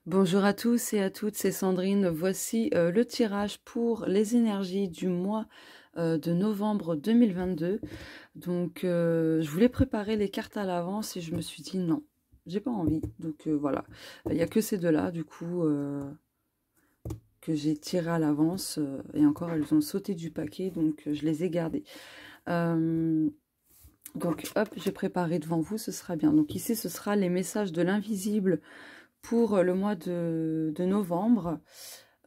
Bonjour à tous et à toutes, c'est Sandrine. Voici le tirage pour les énergies du mois de novembre 2022. Donc, je voulais préparer les cartes à l'avance et je me suis dit non, j'ai pas envie. Donc voilà, il n'y a que ces deux-là, du coup, que j'ai tiré à l'avance. Et encore, elles ont sauté du paquet, donc je les ai gardées. Donc, hop, j'ai préparé devant vous, ce sera bien. Donc ici, ce sera les messages de l'invisible pour le mois de novembre.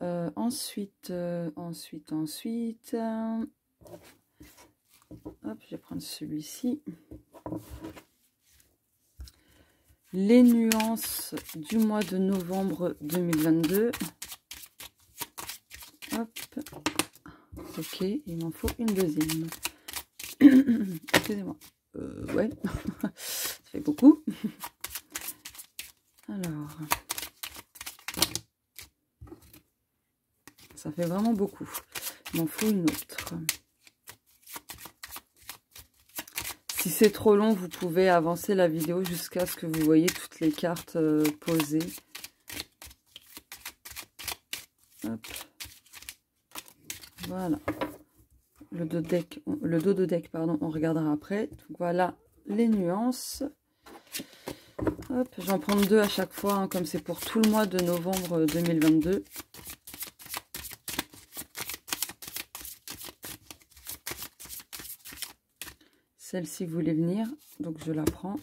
Ensuite, hop, je vais prendre celui-ci. Les nuances du mois de novembre 2022. Hop. Ok, il m'en faut une deuxième. Excusez-moi. Ouais, ça fait beaucoup. Alors, ça fait vraiment beaucoup. Il m'en faut une autre. Si c'est trop long, vous pouvez avancer la vidéo jusqu'à ce que vous voyez toutes les cartes posées. Hop. Voilà. Le dos de deck, pardon, on regardera après. Donc voilà les nuances. Hop, j'en prends deux à chaque fois, hein, comme c'est pour tout le mois de novembre 2022. Celle-ci voulait venir, donc je la prends.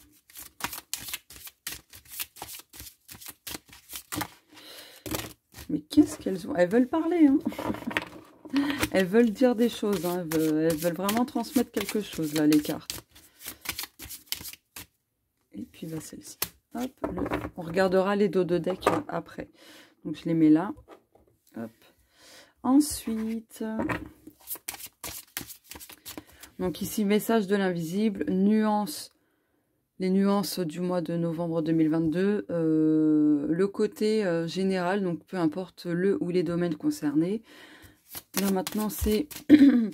Mais qu'est-ce qu'elles ont? Elles veulent parler, hein. Elles veulent dire des choses, hein. Elles veulent vraiment transmettre quelque chose, là, les cartes. Et puis, là, celle-ci. Hop, on regardera les dos de deck après. Donc, je les mets là. Hop. Ensuite... Donc ici, message de l'invisible, nuances, les nuances du mois de novembre 2022, le côté général, donc peu importe le ou les domaines concernés. Là maintenant c'est,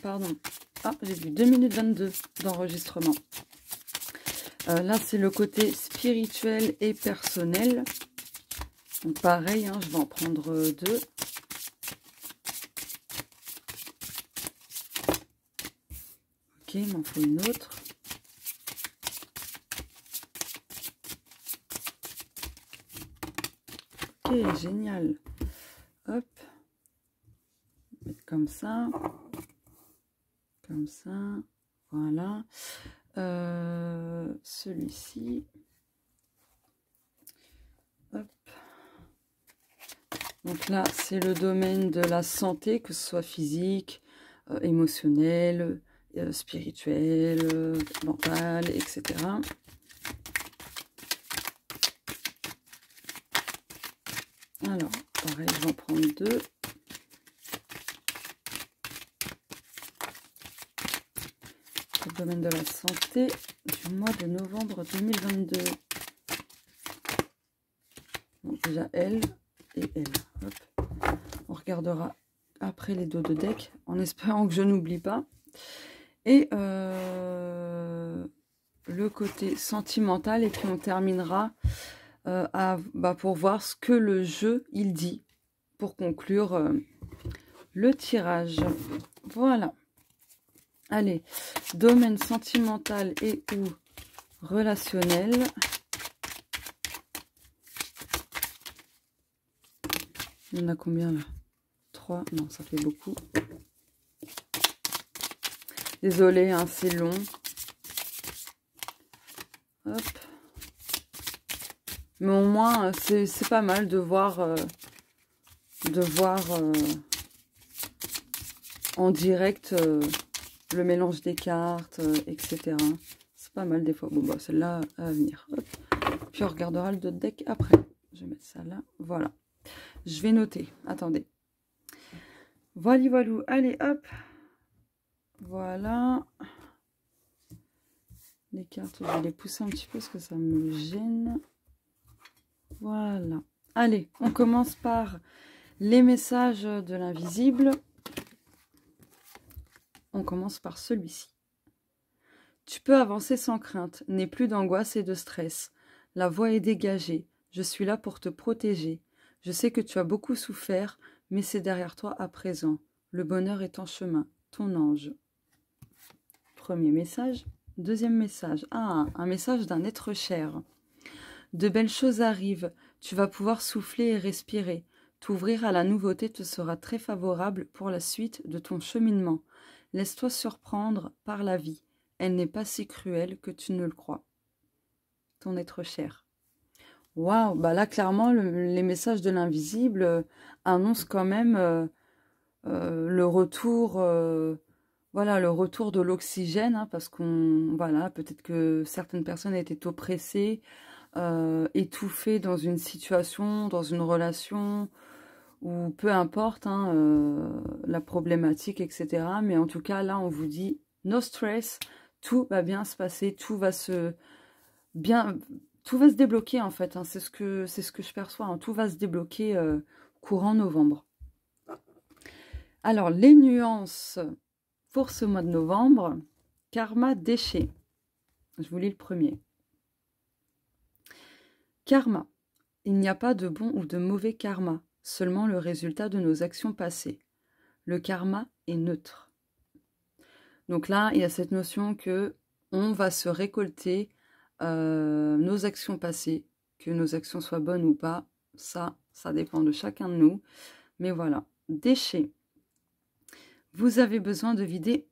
pardon, ah j'ai vu 2 minutes 22 d'enregistrement. Là c'est le côté spirituel et personnel. Donc pareil, hein, je vais en prendre deux. Ok, il m'en faut une autre. Ok, génial. Hop. Mettre comme ça. Comme ça. Voilà. Celui-ci. Hop. Donc là, c'est le domaine de la santé, que ce soit physique, émotionnel, spirituel, mental, etc. Alors, pareil, je vais en prendre deux. Le domaine de la santé du mois de novembre 2022. Donc déjà elle et elle. Hop. On regardera après les dos de deck en espérant que je n'oublie pas. Et le côté sentimental, et puis on terminera pour voir ce que le jeu il dit pour conclure le tirage. Voilà. Allez, domaine sentimental et ou relationnel. Il y en a combien là? 3, non, ça fait beaucoup. Désolée, hein, c'est long. Hop. Mais au moins, c'est pas mal de voir, en direct le mélange des cartes, etc. C'est pas mal des fois. Bon, bah, celle-là à venir. Hop. Puis on regardera le dos de deck après. Je vais mettre ça là. Voilà. Je vais noter. Attendez. Voilà, voilà. Allez, hop. Voilà. Les cartes, je vais les pousser un petit peu parce que ça me gêne. Voilà. Allez, on commence par les messages de l'invisible. On commence par celui-ci. Tu peux avancer sans crainte. N'aie plus d'angoisse et de stress. La voie est dégagée. Je suis là pour te protéger. Je sais que tu as beaucoup souffert, mais c'est derrière toi à présent. Le bonheur est en chemin. Ton ange. Premier message. Deuxième message. Ah, un message d'un être cher. De belles choses arrivent. Tu vas pouvoir souffler et respirer. T'ouvrir à la nouveauté te sera très favorable pour la suite de ton cheminement. Laisse-toi surprendre par la vie. Elle n'est pas si cruelle que tu ne le crois. Ton être cher. Waouh, bah là clairement les messages de l'invisible annoncent quand même le retour, voilà, le retour de l'oxygène, hein, parce qu'on, voilà, peut-être que certaines personnes étaient oppressées, étouffées dans une situation, dans une relation, ou peu importe hein, la problématique, etc. Mais en tout cas, là, on vous dit, no stress, tout va bien se passer, tout va se débloquer en fait. Hein, c'est ce que je perçois. Hein, tout va se débloquer courant novembre. Alors, les nuances pour ce mois de novembre, karma déchet. Je vous lis le premier. Karma. Il n'y a pas de bon ou de mauvais karma, seulement le résultat de nos actions passées. Le karma est neutre. Donc là, il y a cette notion que on va se récolter nos actions passées, que nos actions soient bonnes ou pas, ça dépend de chacun de nous. Mais voilà, déchets. Vous avez besoin de vider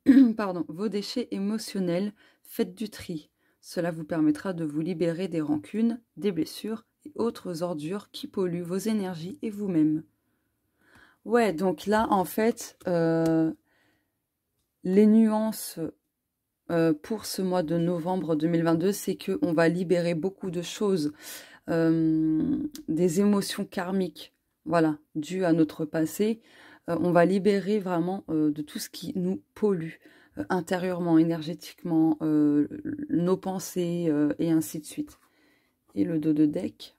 vos déchets émotionnels, faites du tri. Cela vous permettra de vous libérer des rancunes, des blessures et autres ordures qui polluent vos énergies et vous-même. Ouais, donc là, en fait, les nuances pour ce mois de novembre 2022, c'est qu'on va libérer beaucoup de choses, des émotions karmiques, voilà, dues à notre passé. On va libérer vraiment de tout ce qui nous pollue intérieurement, énergétiquement, nos pensées et ainsi de suite. Et le dos de deck.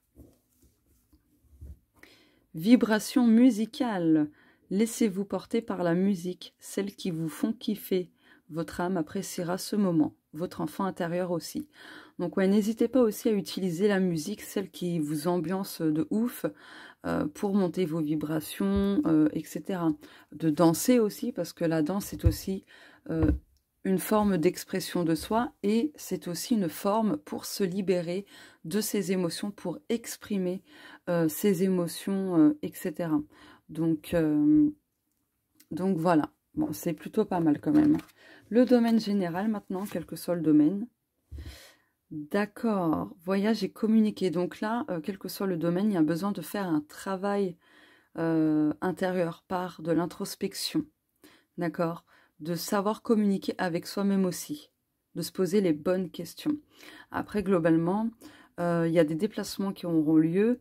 Vibration musicale. Laissez-vous porter par la musique, celles qui vous font kiffer. Votre âme appréciera ce moment, votre enfant intérieur aussi. Donc ouais, n'hésitez pas aussi à utiliser la musique, celle qui vous ambiance de ouf, pour monter vos vibrations, etc. De danser aussi, parce que la danse est aussi une forme d'expression de soi et c'est aussi une forme pour se libérer de ses émotions, pour exprimer ses émotions, etc. Donc voilà, bon, c'est plutôt pas mal quand même. Le domaine général maintenant, quel que soit le domaine. D'accord, voyage et communiquer. Donc là, quel que soit le domaine, il y a besoin de faire un travail intérieur par de l'introspection. D'accord, de savoir communiquer avec soi-même aussi, de se poser les bonnes questions. Après, globalement, il y a des déplacements qui auront lieu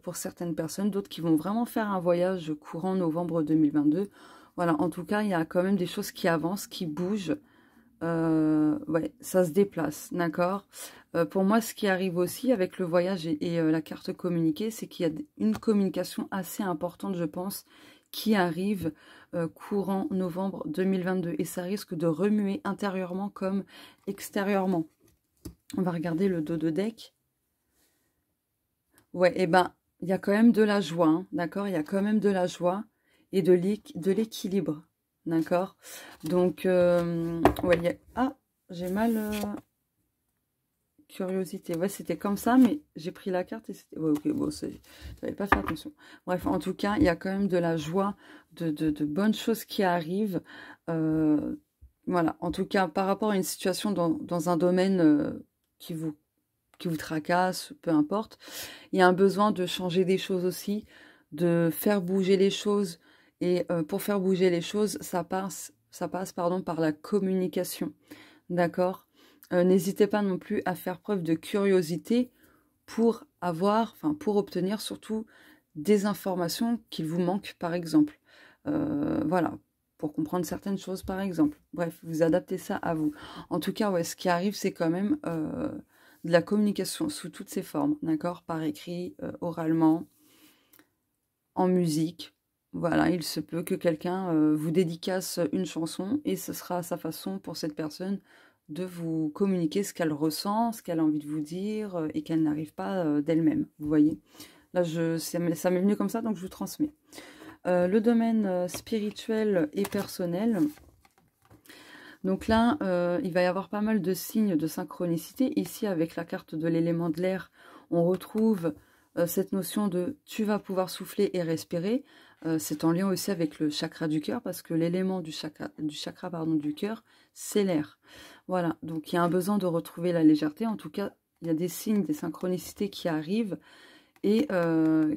pour certaines personnes, d'autres qui vont vraiment faire un voyage courant novembre 2022. Voilà, en tout cas, il y a quand même des choses qui avancent, qui bougent. Ouais, ça se déplace, d'accord. Pour moi, ce qui arrive aussi avec le voyage et la carte communiquée, c'est qu'il y a une communication assez importante, je pense, qui arrive courant novembre 2022. Et ça risque de remuer intérieurement comme extérieurement. On va regarder le dos de deck. Ouais, et ben, il y a quand même de la joie, hein, d'accord. Il y a quand même de la joie et de l'équilibre. D'accord. Donc, ouais, ah, j'ai mal... curiosité. Ouais, c'était comme ça, mais j'ai pris la carte et c'était... Ouais, ok, bon, j'avais pas fait attention. Bref, en tout cas, il y a quand même de la joie, de bonnes choses qui arrivent. Voilà, en tout cas, par rapport à une situation dans un domaine qui vous tracasse, peu importe, il y a un besoin de changer des choses aussi, de faire bouger les choses. Et pour faire bouger les choses, ça passe pardon, par la communication. D'accord. N'hésitez pas non plus à faire preuve de curiosité pour pour obtenir surtout des informations qu'il vous manque, par exemple. Voilà, pour comprendre certaines choses, par exemple. Bref, vous adaptez ça à vous. En tout cas, ouais, ce qui arrive, c'est quand même de la communication sous toutes ses formes, d'accord? Par écrit, oralement, en musique. Voilà, il se peut que quelqu'un vous dédicace une chanson et ce sera sa façon pour cette personne de vous communiquer ce qu'elle ressent, ce qu'elle a envie de vous dire et qu'elle n'arrive pas d'elle-même, vous voyez. Là, ça m'est venu comme ça, donc je vous transmets. Le domaine spirituel et personnel. Donc là, il va y avoir pas mal de signes de synchronicité. Ici, avec la carte de l'élément de l'air, on retrouve cette notion de « tu vas pouvoir souffler et respirer ». C'est en lien aussi avec le chakra du cœur, parce que l'élément du chakra du cœur, c'est l'air. Voilà, donc il y a un besoin de retrouver la légèreté. En tout cas, il y a des signes, des synchronicités qui arrivent et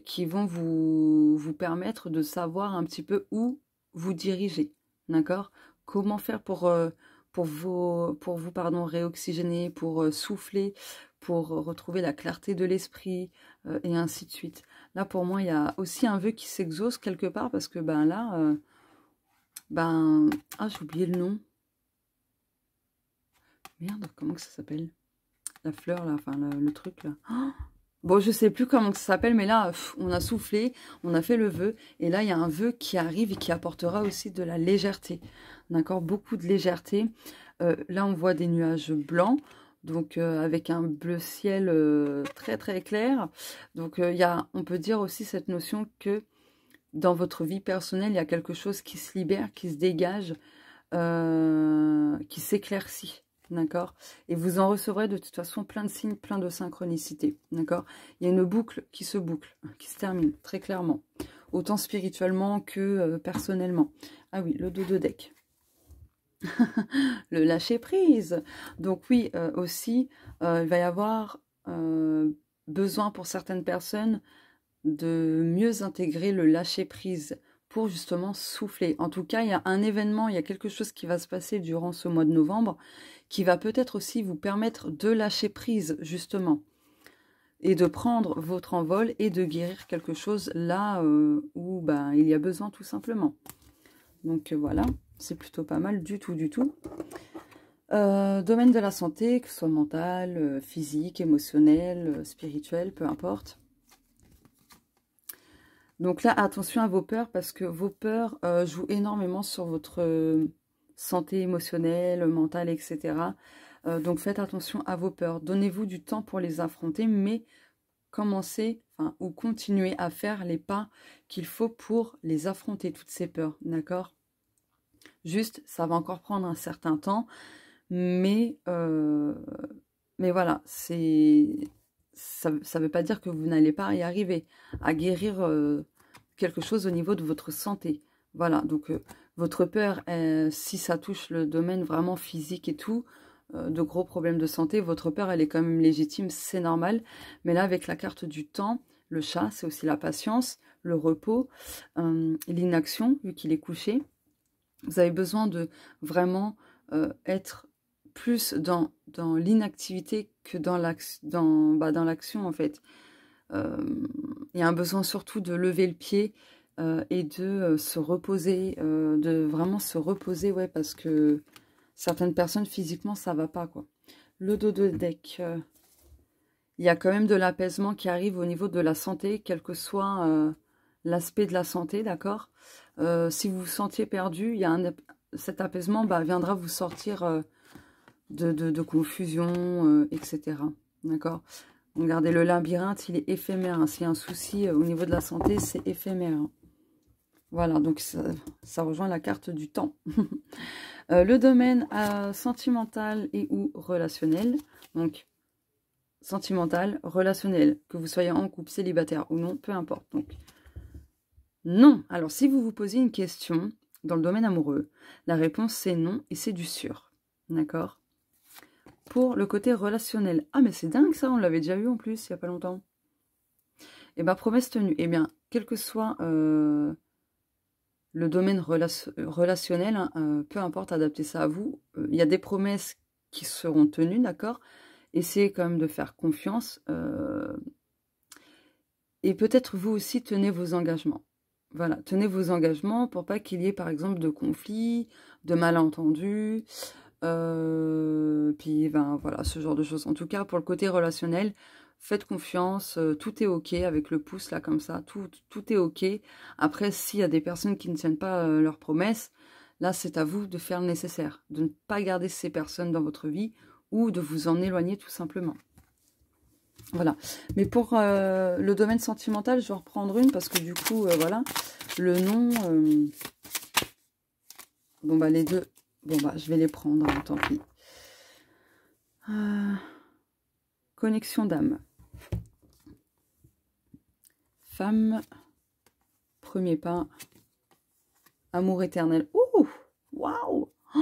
qui vont vous permettre de savoir un petit peu où vous diriger. D'accord ? Comment faire pour vous réoxygéner, pour souffler, pour retrouver la clarté de l'esprit, et ainsi de suite. Là, pour moi, il y a aussi un vœu qui s'exauce quelque part, parce que, ben là, ah, j'ai oublié le nom. Merde, comment que ça s'appelle? La fleur, là, enfin, le truc, là. Oh, bon, je sais plus comment ça s'appelle, mais là, on a soufflé, on a fait le vœu, et là, il y a un vœu qui arrive et qui apportera aussi de la légèreté. D'accord? Beaucoup de légèreté. Là, on voit des nuages blancs, donc avec un bleu ciel très très clair. Donc, on peut dire aussi cette notion que dans votre vie personnelle, il y a quelque chose qui se libère, qui se dégage, qui s'éclaircit. D'accord? Et vous en recevrez de toute façon plein de signes, plein de synchronicités. D'accord? Il y a une boucle, qui se termine, très clairement. Autant spirituellement que personnellement. Ah oui, le dos de deck. Le lâcher prise. Donc oui, aussi, il va y avoir besoin pour certaines personnes de mieux intégrer le lâcher prise pour justement souffler. En tout cas, il y a un événement, il y a quelque chose qui va se passer durant ce mois de novembre qui va peut-être aussi vous permettre de lâcher prise, justement, et de prendre votre envol et de guérir quelque chose là où il y a besoin tout simplement. Donc voilà, c'est plutôt pas mal du tout, du tout. Domaine de la santé, que ce soit mental, physique, émotionnel, spirituel, peu importe. Donc là, attention à vos peurs, parce que vos peurs jouent énormément sur votre santé émotionnelle, mentale, etc. Donc faites attention à vos peurs. Donnez-vous du temps pour les affronter, mais commencez ou continuez à faire les pas qu'il faut pour les affronter, toutes ces peurs, d'accord? Juste, ça va encore prendre un certain temps, mais voilà, ça ne veut pas dire que vous n'allez pas y arriver à guérir quelque chose au niveau de votre santé. Voilà, donc votre peur, si ça touche le domaine vraiment physique et tout, de gros problèmes de santé, votre peur, elle est quand même légitime, c'est normal. Mais là, avec la carte du temps, le chat, c'est aussi la patience, le repos, l'inaction, vu qu'il est couché. Vous avez besoin de vraiment être plus dans l'inactivité que dans l'action, en fait. Il y a un besoin surtout de lever le pied et de se reposer, de vraiment se reposer, ouais, parce que certaines personnes, physiquement, ça va pas, quoi. Le dos de deck, il y a quand même de l'apaisement qui arrive au niveau de la santé, quel que soit l'aspect de la santé, d'accord? Si vous vous sentiez perdu, il y a cet apaisement viendra vous sortir de confusion, etc. D'accord? Regardez, le labyrinthe, il est éphémère. Hein. S'il y a un souci au niveau de la santé, c'est éphémère. Hein. Voilà, donc ça rejoint la carte du temps. Le domaine sentimental et ou relationnel. Donc, sentimental, relationnel, que vous soyez en couple, célibataire ou non, peu importe. Donc, non. Alors, si vous vous posez une question dans le domaine amoureux, la réponse c'est non et c'est du sûr. D'accord? Pour le côté relationnel. Ah, mais c'est dingue ça, on l'avait déjà eu en plus, il n'y a pas longtemps. Et bien, promesse tenue. Eh bien, quel que soit le domaine relationnel, hein, peu importe, adaptez ça à vous. Il y a des promesses qui seront tenues, d'accord? Essayez quand même de faire confiance. Et peut-être vous aussi, tenez vos engagements. Voilà, tenez vos engagements pour pas qu'il y ait, par exemple, de conflits, de malentendus... puis voilà, ce genre de choses. En tout cas, pour le côté relationnel, faites confiance, tout est ok avec le pouce là comme ça, tout est ok. Après, s'il y a des personnes qui ne tiennent pas leurs promesses, là c'est à vous de faire le nécessaire, de ne pas garder ces personnes dans votre vie ou de vous en éloigner tout simplement. Voilà. Mais pour le domaine sentimental, je vais reprendre une parce que du coup, voilà, le nom... bon, bah, les deux... Bon, bah, je vais les prendre, hein, tant pis. Connexion d'âme. Femme, premier pas, amour éternel. Ouh, waouh, oh,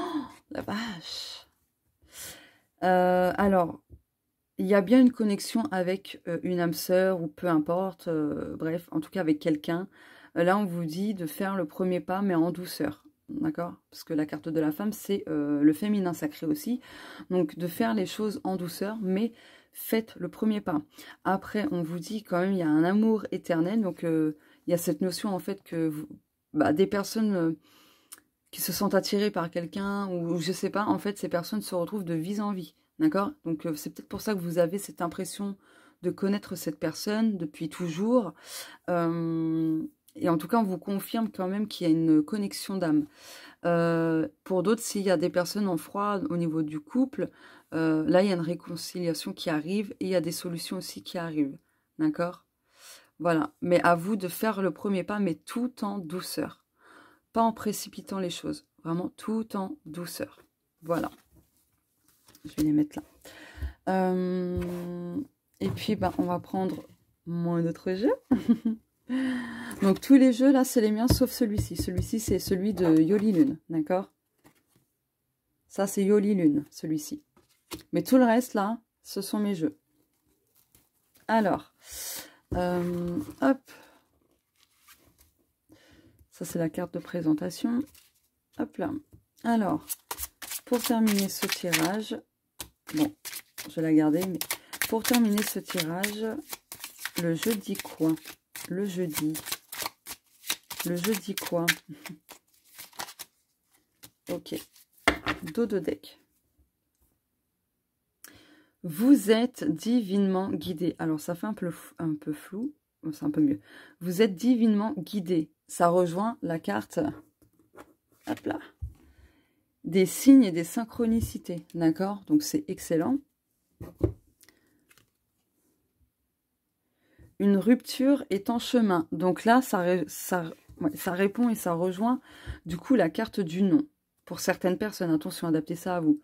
la vache. Alors, il y a bien une connexion avec une âme sœur ou peu importe, bref, en tout cas avec quelqu'un. Là, on vous dit de faire le premier pas, mais en douceur, d'accord? Parce que la carte de la femme, c'est le féminin sacré aussi. Donc, de faire les choses en douceur, mais faites le premier pas. Après, on vous dit quand même, il y a un amour éternel. Donc, il y a cette notion, en fait, que vous, bah, des personnes qui se sentent attirées par quelqu'un, ou je sais pas, en fait, ces personnes se retrouvent de vie en vie. D'accord? Donc, c'est peut-être pour ça que vous avez cette impression de connaître cette personne depuis toujours. Et en tout cas, on vous confirme quand même qu'il y a une connexion d'âme. Pour d'autres, s'il y a des personnes en froid au niveau du couple, là, il y a une réconciliation qui arrive et il y a des solutions aussi qui arrivent. D'accord? Voilà. Mais à vous de faire le premier pas, mais tout en douceur. Pas en précipitant les choses. Vraiment tout en douceur. Voilà. Je vais les mettre là. Et puis, on va prendre mon autre jeu. Donc, tous les jeux, là, c'est les miens, sauf celui-ci. Celui-ci, c'est celui de Yoli Lune, d'accord? Ça, c'est Yoli Lune, celui-ci. Mais tout le reste, là, ce sont mes jeux. Alors, hop. Ça, c'est la carte de présentation. Hop là. Alors, pour terminer ce tirage... Bon, je vais la garder, mais pour terminer ce tirage, le jeu dit quoi? Le jeu dit quoi? Ok. Dos de deck. Vous êtes divinement guidé. Alors, ça fait un peu flou. C'est un peu mieux. Vous êtes divinement guidé. Ça rejoint la carte... Hop là. Des signes et des synchronicités, d'accord? Donc, c'est excellent. Une rupture est en chemin. Donc là, ça répond et ça rejoint, du coup, la carte du non. Pour certaines personnes, attention, adaptez ça à vous.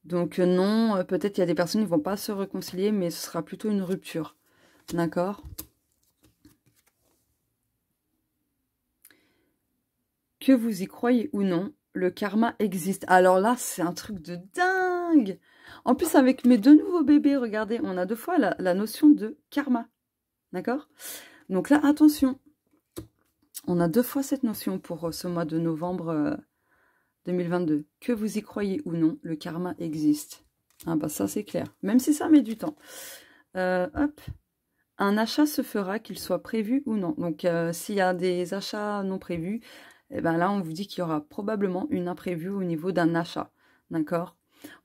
Donc non, peut-être il y a des personnes qui ne vont pas se réconcilier, mais ce sera plutôt une rupture, d'accord? Que vous y croyez ou non, le karma existe. Alors là, c'est un truc de dingue. En plus, avec mes deux nouveaux bébés, regardez, on a deux fois la notion de karma. D'accord? Donc là, attention. On a deux fois cette notion pour ce mois de novembre 2022. Que vous y croyez ou non, le karma existe. Ah bah ça, c'est clair. Même si ça met du temps. Hop. Un achat se fera, qu'il soit prévu ou non. Donc, s'il y a des achats non prévus, eh ben là, on vous dit qu'il y aura probablement une imprévue au niveau d'un achat. D'accord?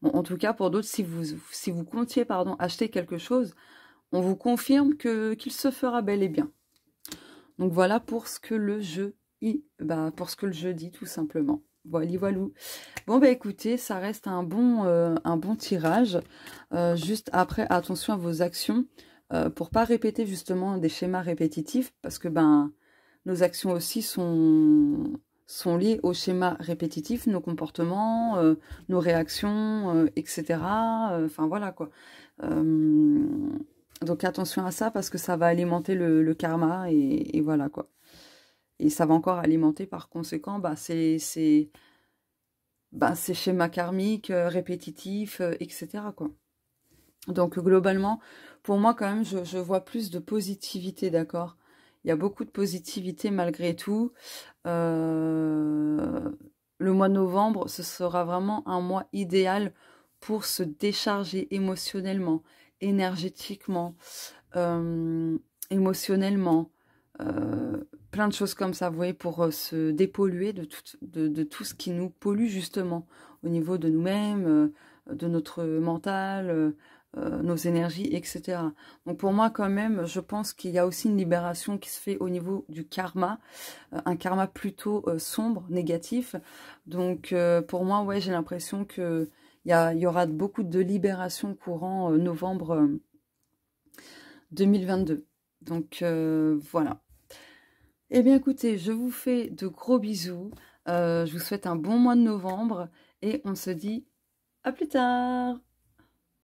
Bon, en tout cas, pour d'autres, si vous comptiez acheter quelque chose, on vous confirme qu'il se fera bel et bien. Donc, voilà pour ce que le jeu dit, tout simplement. Voilà, voilou. Bon, bah écoutez, ça reste un bon tirage. Juste après, attention à vos actions. Pour pas répéter justement des schémas répétitifs, parce que nos actions aussi sont liées aux schémas répétitifs, nos comportements, nos réactions, etc. Enfin voilà quoi. Donc attention à ça parce que ça va alimenter le karma et voilà quoi. Et ça va encore alimenter par conséquent ces schémas karmiques, répétitifs, etc. quoi. Donc globalement, pour moi quand même, je vois plus de positivité, d'accord? Il y a beaucoup de positivité malgré tout. Le mois de novembre, ce sera vraiment un mois idéal pour se décharger émotionnellement, énergétiquement, émotionnellement, plein de choses comme ça, vous voyez, pour se dépolluer de tout ce qui nous pollue justement au niveau de nous-mêmes, de notre mental, nos énergies, etc. Donc pour moi quand même, je pense qu'il y a aussi une libération qui se fait au niveau du karma, un karma plutôt sombre, négatif. Donc pour moi, ouais, j'ai l'impression que il y aura beaucoup de libération courant novembre 2022. Donc voilà. Eh bien écoutez, je vous fais de gros bisous. Je vous souhaite un bon mois de novembre et on se dit à plus tard.